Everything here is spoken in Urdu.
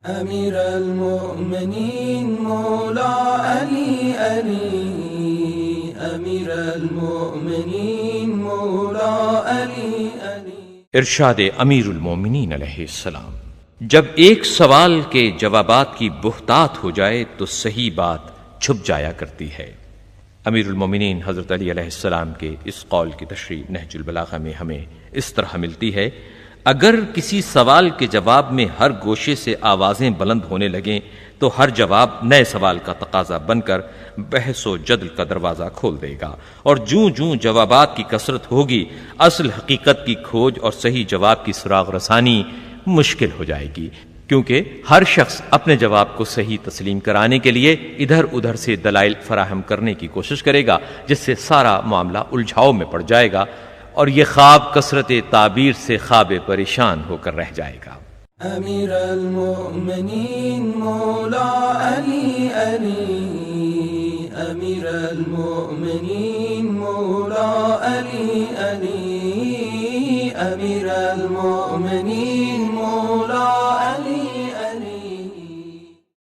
امیر المؤمنین مولا علی علی، امیر المؤمنین مولا علی علی۔ ارشاد امیر المومنین علیہ السلام: جب ایک سوال کے جوابات کی بہتات ہو جائے تو صحیح بات چھپ جایا کرتی ہے۔ امیر المومنین حضرت علی علیہ السلام کے اس قول کی تشریح نہج البلاغہ میں ہمیں اس طرح ملتی ہے: اگر کسی سوال کے جواب میں ہر گوشے سے آوازیں بلند ہونے لگیں تو ہر جواب نئے سوال کا تقاضا بن کر بحث و جدل کا دروازہ کھول دے گا، اور جوں جوں جوابات کی کثرت ہوگی اصل حقیقت کی کھوج اور صحیح جواب کی سراغ رسانی مشکل ہو جائے گی، کیونکہ ہر شخص اپنے جواب کو صحیح تسلیم کرانے کے لیے ادھر ادھر سے دلائل فراہم کرنے کی کوشش کرے گا، جس سے سارا معاملہ الجھاؤ میں پڑ جائے گا اور یہ خواب کثرت تعبیر سے خواب پریشان ہو کر رہ جائے گا۔ امیر المؤمنین مولا علی علی، امیر المؤمنین مولا علی علی، امیر المؤمنین مولا